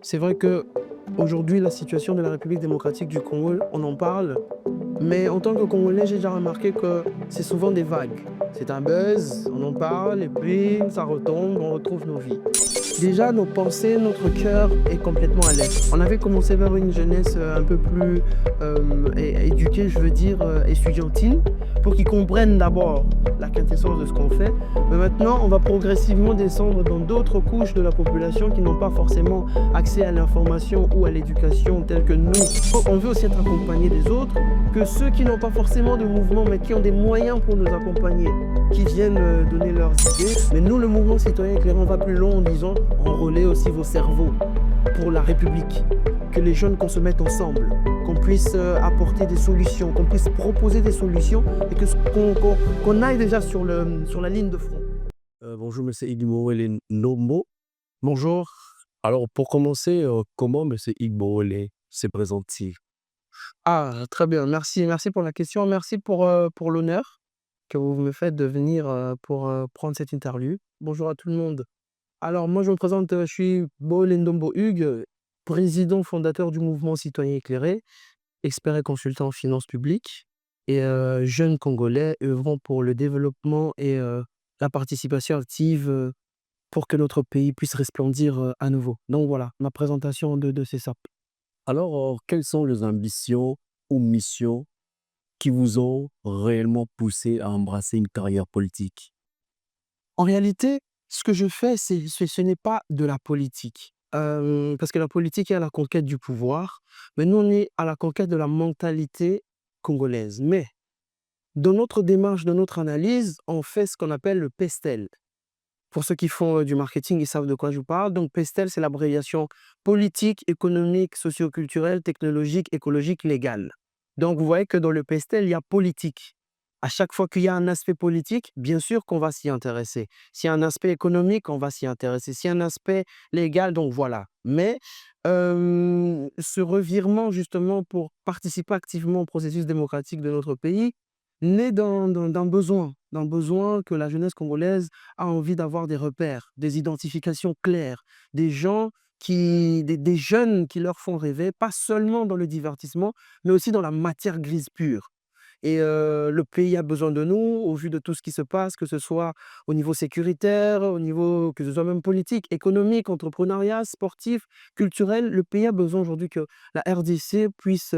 C'est vrai que aujourd'hui, la situation de la République démocratique du Congo, on en parle, mais en tant que Congolais, j'ai déjà remarqué que c'est souvent des vagues. C'est un buzz, on en parle, et puis ça retombe, on retrouve nos vies. Déjà, nos pensées, notre cœur est complètement à l'est. On avait commencé vers une jeunesse un peu plus éduquée, je veux dire, estudiantine, pour qu'ils comprennent d'abord la quintessence de ce qu'on fait. Mais maintenant, on va progressivement descendre dans d'autres couches de la population qui n'ont pas forcément accès à l'information ou à l'éducation telle que nous. On veut aussi être accompagné des autres, que ceux qui n'ont pas forcément de mouvement, mais qui ont des moyens pour nous accompagner, qui viennent donner leurs idées. Mais nous, le mouvement citoyen éclairé, on va plus loin en disant enrôler aussi vos cerveaux pour la République, que les jeunes qu'on se mette ensemble, qu'on puisse apporter des solutions, qu'on puisse proposer des solutions et qu'on aille déjà sur la ligne de front. Bonjour monsieur Igboholé Nombo. Bonjour. Alors pour commencer, comment monsieur Igboholé se présente-t-il? Ah, très bien, merci, merci pour la question, merci pour l'honneur que vous me faites de venir pour prendre cette interview. Bonjour à tout le monde. Alors moi je me présente, je suis Bolendombo Hugues, président fondateur du mouvement citoyen éclairé, expert et consultant en finances publiques et jeune Congolais œuvrant pour le développement et la participation active, pour que notre pays puisse resplendir, à nouveau. Donc voilà, ma présentation en 2 c'est ça. Alors, quelles sont les ambitions ou missions qui vous ont réellement poussé à embrasser une carrière politique? En réalité, ce que je fais, ce n'est pas de la politique, parce que la politique est à la conquête du pouvoir, mais nous, on est à la conquête de la mentalité congolaise. Mais dans notre démarche, dans notre analyse, on fait ce qu'on appelle le PESTEL. Pour ceux qui font, du marketing, ils savent de quoi je vous parle. Donc PESTEL, c'est l'abréviation politique, économique, socio-culturelle, technologique, écologique, légale. Donc vous voyez que dans le PESTEL, il y a politique. À chaque fois qu'il y a un aspect politique, bien sûr qu'on va s'y intéresser. S'il y a un aspect économique, on va s'y intéresser. S'il y a un aspect légal, donc voilà. Mais, ce revirement justement pour participer activement au processus démocratique de notre pays, naît d'un besoin que la jeunesse congolaise a envie d'avoir des repères, des identifications claires, des gens des jeunes qui leur font rêver, pas seulement dans le divertissement, mais aussi dans la matière grise pure. Et le pays a besoin de nous, au vu de tout ce qui se passe, que ce soit au niveau sécuritaire, au niveau que ce soit même politique, économique, entrepreneuriat, sportif, culturel. Le pays a besoin aujourd'hui que la RDC puisse,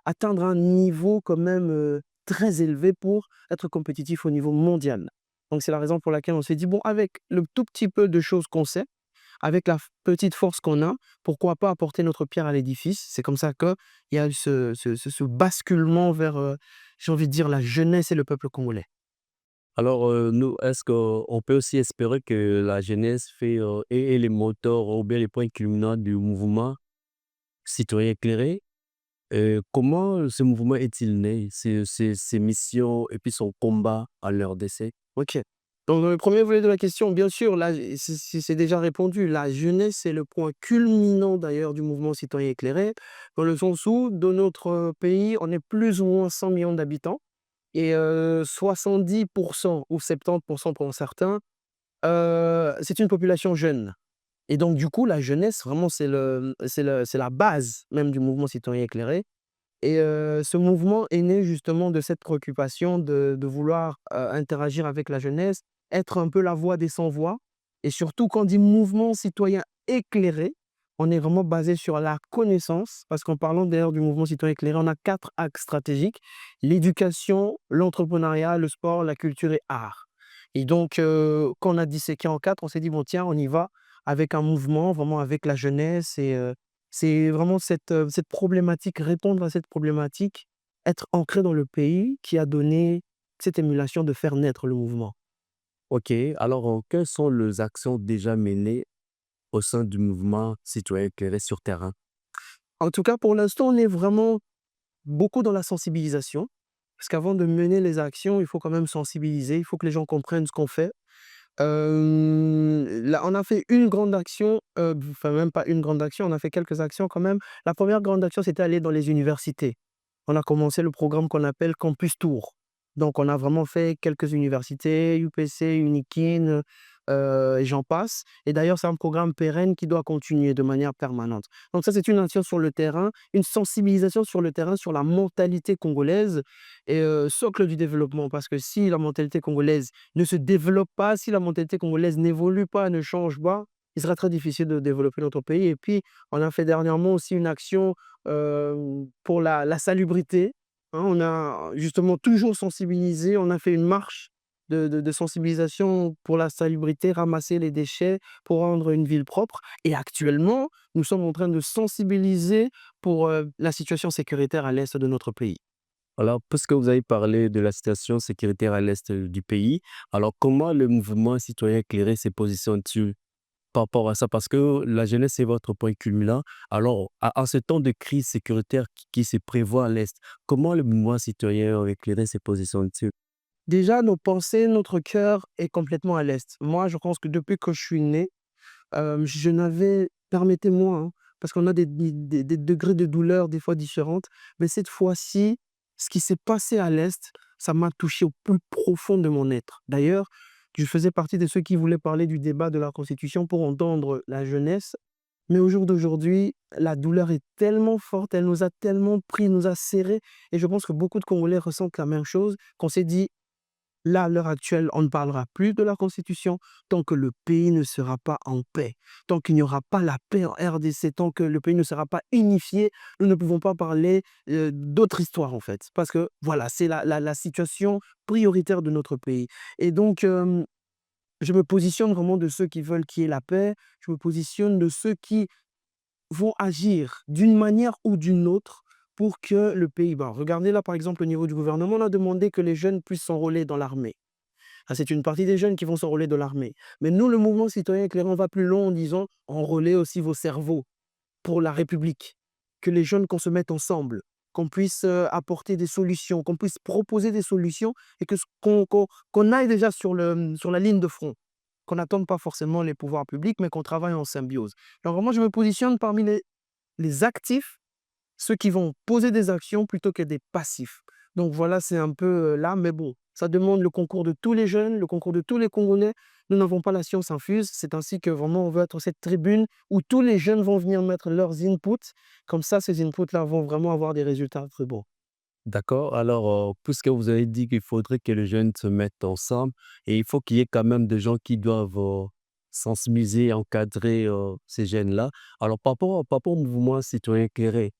atteindre un niveau quand même, très élevé pour être compétitif au niveau mondial. Donc c'est la raison pour laquelle on s'est dit: «Bon, avec le tout petit peu de choses qu'on sait, avec la petite force qu'on a, pourquoi pas apporter notre pierre à l'édifice?» C'est comme ça qu'il y a eu ce basculement vers, j'ai envie de dire, la jeunesse et le peuple congolais. Alors, nous, est-ce qu'on peut aussi espérer que la jeunesse est les moteurs ou bien les points culminants du mouvement citoyen éclairé? Comment ce mouvement est-il né? Ses missions et puis son combat à leur décès? OK. Donc dans le premier volet de la question, bien sûr, là, c'est déjà répondu. La jeunesse, c'est le point culminant d'ailleurs du mouvement citoyen éclairé, dans le sens où, dans notre pays, on est plus ou moins 100 millions d'habitants et 70 ou 70 pour certains, c'est une population jeune. Et donc du coup, la jeunesse, vraiment, c'est la base même du mouvement citoyen éclairé. Et ce mouvement est né justement de cette préoccupation de vouloir, interagir avec la jeunesse, être un peu la voix des sans voix. Et surtout quand on dit mouvement citoyen éclairé, on est vraiment basé sur la connaissance, parce qu'en parlant d'ailleurs du mouvement citoyen éclairé, on a 4 axes stratégiques: l'éducation, l'entrepreneuriat, le sport, la culture et art. Et donc quand on a disséqué en 4, on s'est dit: «Bon tiens, on y va avec un mouvement, vraiment avec la jeunesse». Et c'est vraiment cette problématique, répondre à cette problématique, être ancré dans le pays qui a donné cette émulation de faire naître le mouvement. OK. Alors, quelles sont les actions déjà menées au sein du mouvement citoyen éclairé sur terrain? En tout cas, pour l'instant, on est vraiment beaucoup dans la sensibilisation, parce qu'avant de mener les actions, il faut quand même sensibiliser, il faut que les gens comprennent ce qu'on fait. Là, on a fait une grande action, enfin même pas une grande action, on a fait quelques actions quand même. La première grande action, c'était aller dans les universités. On a commencé le programme qu'on appelle Campus Tour. Donc on a vraiment fait quelques universités, UPC, Unikin, et j'en passe. Et d'ailleurs, c'est un programme pérenne qui doit continuer de manière permanente. Donc ça, c'est une action sur le terrain, une sensibilisation sur le terrain, sur la mentalité congolaise et socle du développement. Parce que si la mentalité congolaise ne se développe pas, si la mentalité congolaise n'évolue pas, ne change pas, il sera très difficile de développer notre pays. Et puis, on a fait dernièrement aussi une action pour la salubrité. Hein, on a justement toujours sensibilisé, on a fait une marche de sensibilisation pour la salubrité, ramasser les déchets pour rendre une ville propre. Et actuellement, nous sommes en train de sensibiliser pour la situation sécuritaire à l'est de notre pays. Alors, puisque vous avez parlé de la situation sécuritaire à l'est du pays, alors comment le mouvement citoyen éclairé s'est positionné dessus par rapport à ça? Parce que la jeunesse est votre point culminant. Alors, en ce temps de crise sécuritaire qui se prévoit à l'est, comment le mouvement citoyen éclairé s'est positionné dessus? Déjà, nos pensées, notre cœur est complètement à l'est. Moi, je pense que depuis que je suis né, je n'avais permettez-moi, hein, parce qu'on a des degrés de douleur des fois différentes, mais cette fois-ci, ce qui s'est passé à l'Est, ça m'a touché au plus profond de mon être. D'ailleurs, je faisais partie de ceux qui voulaient parler du débat de la Constitution pour entendre la jeunesse, mais au jour d'aujourd'hui, la douleur est tellement forte, elle nous a tellement pris, nous a serrés et je pense que beaucoup de Congolais ressentent la même chose, qu'on s'est dit: là, à l'heure actuelle, on ne parlera plus de la Constitution tant que le pays ne sera pas en paix. Tant qu'il n'y aura pas la paix en RDC, tant que le pays ne sera pas unifié, nous ne pouvons pas parler d'autre histoire, en fait. Parce que, voilà, c'est la situation prioritaire de notre pays. Et donc, je me positionne vraiment de ceux qui veulent qu'il y ait la paix. Je me positionne de ceux qui vont agir d'une manière ou d'une autre pour que le pays... Bah, regardez là, par exemple, au niveau du gouvernement, on a demandé que les jeunes puissent s'enrôler dans l'armée. Ah, c'est une partie des jeunes qui vont s'enrôler dans l'armée. Mais nous, le mouvement citoyen éclairé, on va plus loin en disant: enrôlez aussi vos cerveaux pour la République. Que les jeunes, qu'on se mette ensemble, qu'on puisse apporter des solutions, qu'on puisse proposer des solutions et qu'on aille déjà sur la ligne de front. Qu'on n'attende pas forcément les pouvoirs publics, mais qu'on travaille en symbiose. Alors, vraiment, je me positionne parmi les actifs, ceux qui vont poser des actions plutôt que des passifs. Donc voilà, c'est un peu là, mais bon, ça demande le concours de tous les jeunes, le concours de tous les Congolais. Nous n'avons pas la science infuse. C'est ainsi que vraiment on veut être cette tribune où tous les jeunes vont venir mettre leurs inputs. Comme ça, ces inputs-là vont vraiment avoir des résultats très bons. D'accord. Alors, puisque vous avez dit qu'il faudrait que les jeunes se mettent ensemble et il faut qu'il y ait quand même des gens qui doivent sensibiliser, encadrer ces jeunes-là. Alors, par rapport au mouvement citoyen éclairé,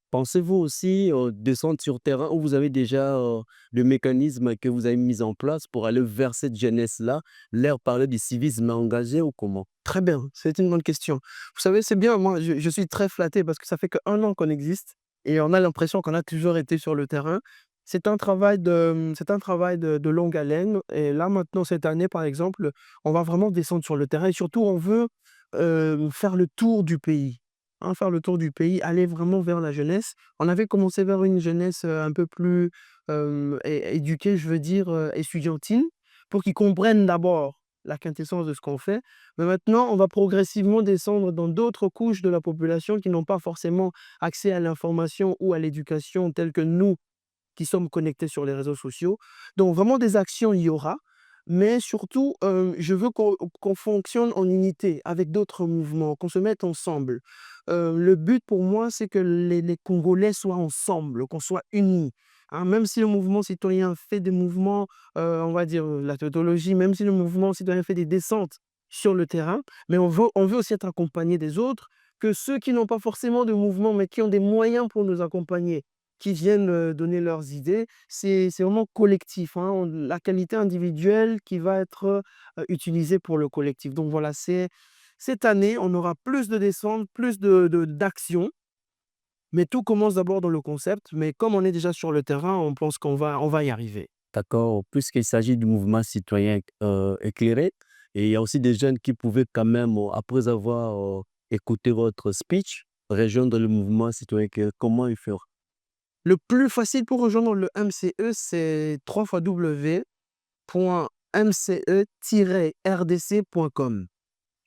pensez-vous aussi descendre sur terrain où vous avez déjà le mécanisme que vous avez mis en place pour aller vers cette jeunesse-là, leur parler du civisme engagé ou comment? Très bien, c'est une bonne question. Vous savez, c'est bien, moi, je suis très flatté parce que ça fait qu'un an qu'on existe et on a l'impression qu'on a toujours été sur le terrain. C'est un travail de longue haleine et là, maintenant, cette année, par exemple, on va vraiment descendre sur le terrain et surtout, on veut faire le tour du pays. Hein, faire le tour du pays, aller vraiment vers la jeunesse. On avait commencé vers une jeunesse un peu plus éduquée, je veux dire, estudiantine, pour qu'ils comprennent d'abord la quintessence de ce qu'on fait. Mais maintenant, on va progressivement descendre dans d'autres couches de la population qui n'ont pas forcément accès à l'information ou à l'éducation telle que nous qui sommes connectés sur les réseaux sociaux. Donc vraiment des actions, il y aura, mais surtout, je veux qu'on fonctionne en unité avec d'autres mouvements, qu'on se mette ensemble. Le but pour moi, c'est que les Congolais soient ensemble, qu'on soit unis, hein. Même si le mouvement citoyen fait des mouvements, on va dire, la tautologie, même si le mouvement citoyen fait des descentes sur le terrain, mais on veut aussi être accompagné des autres, que ceux qui n'ont pas forcément de mouvement, mais qui ont des moyens pour nous accompagner, qui viennent donner leurs idées. C'est vraiment collectif, hein, la qualité individuelle qui va être utilisée pour le collectif. Donc voilà, cette année, on aura plus de descentes, plus d'actions, mais tout commence d'abord dans le concept. Mais comme on est déjà sur le terrain, on pense qu'on va y arriver. D'accord, puisqu'il s'agit du mouvement citoyen éclairé, et il y a aussi des jeunes qui pouvaient quand même, après avoir écouté votre speech, rejoindre le mouvement citoyen éclairé. Comment ils feront? Le plus facile pour rejoindre le MCE, c'est www.mce-rdc.com.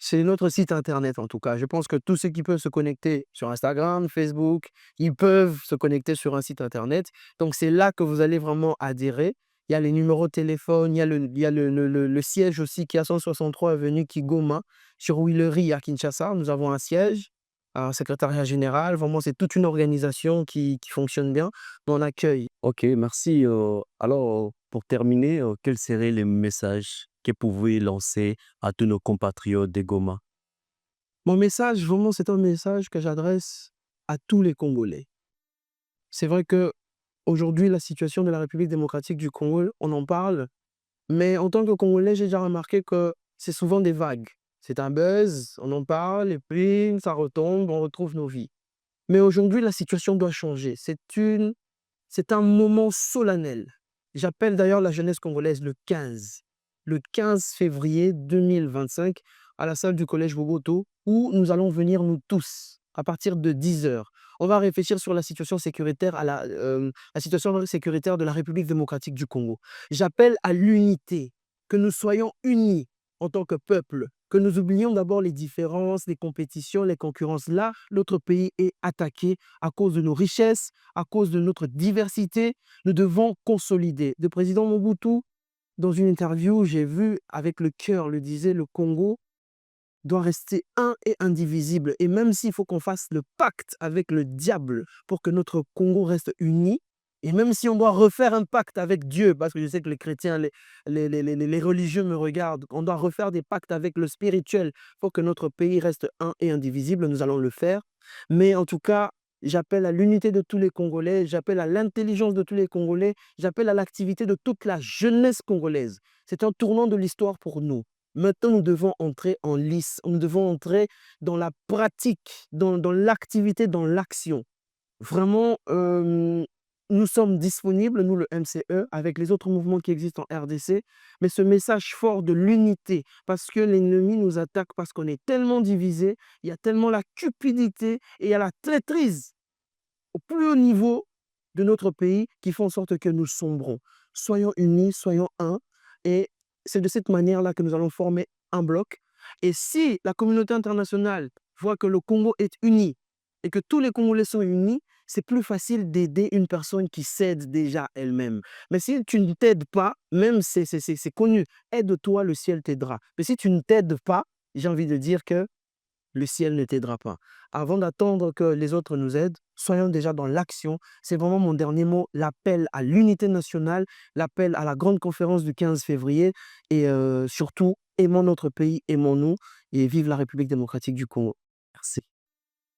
C'est notre site internet en tout cas. Je pense que tous ceux qui peuvent se connecter sur Instagram, Facebook, ils peuvent se connecter sur un site internet. Donc c'est là que vous allez vraiment adhérer Il y a les numéros de téléphone, il y a le siège aussi qui est à 163 avenue Kigoma, sur Willery à Kinshasa. Nous avons un siège, un secrétariat général. Vraiment, c'est toute une organisation qui fonctionne bien. On accueille. OK, merci. Alors, pour terminer, quels seraient les messages que vous pouvez lancer à tous nos compatriotes des Goma? Mon message, vraiment, c'est un message que j'adresse à tous les Congolais. C'est vrai que aujourd'hui, la situation de la République démocratique du Congo, on en parle, mais en tant que Congolais, j'ai déjà remarqué que c'est souvent des vagues. C'est un buzz, on en parle et puis ça retombe, on retrouve nos vies. Mais aujourd'hui, la situation doit changer. C'est un moment solennel. J'appelle d'ailleurs la jeunesse congolaise le 15 février 2025 à la salle du collège Boboto où nous allons venir nous tous à partir de 10 heures. On va réfléchir sur la situation sécuritaire la situation sécuritaire de la République démocratique du Congo. J'appelle à l'unité, que nous soyons unis en tant que peuple, que nous oublions d'abord les différences, les compétitions, les concurrences. Là, notre pays est attaqué à cause de nos richesses, à cause de notre diversité. Nous devons consolider. Le président Mobutu, dans une interview, j'ai vu avec le cœur, le disait, le Congo doit rester un et indivisible. Et même s'il faut qu'on fasse le pacte avec le diable pour que notre Congo reste uni, et même si on doit refaire un pacte avec Dieu, parce que je sais que les chrétiens, les religieux me regardent, on doit refaire des pactes avec le spirituel pour que notre pays reste un et indivisible, nous allons le faire. Mais en tout cas, j'appelle à l'unité de tous les Congolais, j'appelle à l'intelligence de tous les Congolais, j'appelle à l'activité de toute la jeunesse congolaise. C'est un tournant de l'histoire pour nous. Maintenant, nous devons entrer en lice, nous devons entrer dans la pratique, dans l'activité, dans l'action. Vraiment, nous sommes disponibles, nous le MCE, avec les autres mouvements qui existent en RDC, mais ce message fort de l'unité, parce que l'ennemi nous attaque, parce qu'on est tellement divisés, il y a tellement la cupidité et il y a la traîtrise au plus haut niveau de notre pays qui font en sorte que nous sombrons. Soyons unis, soyons un, et c'est de cette manière-là que nous allons former un bloc. Et si la communauté internationale voit que le Congo est uni et que tous les Congolais sont unis, c'est plus facile d'aider une personne qui s'aide déjà elle-même. Mais si tu ne t'aides pas, même c'est connu, aide-toi, le ciel t'aidera. Mais si tu ne t'aides pas, j'ai envie de dire que le ciel ne t'aidera pas. Avant d'attendre que les autres nous aident, soyons déjà dans l'action. C'est vraiment mon dernier mot, l'appel à l'unité nationale, l'appel à la grande conférence du 15 février et surtout, aimons notre pays, aimons-nous et vive la République démocratique du Congo. Merci.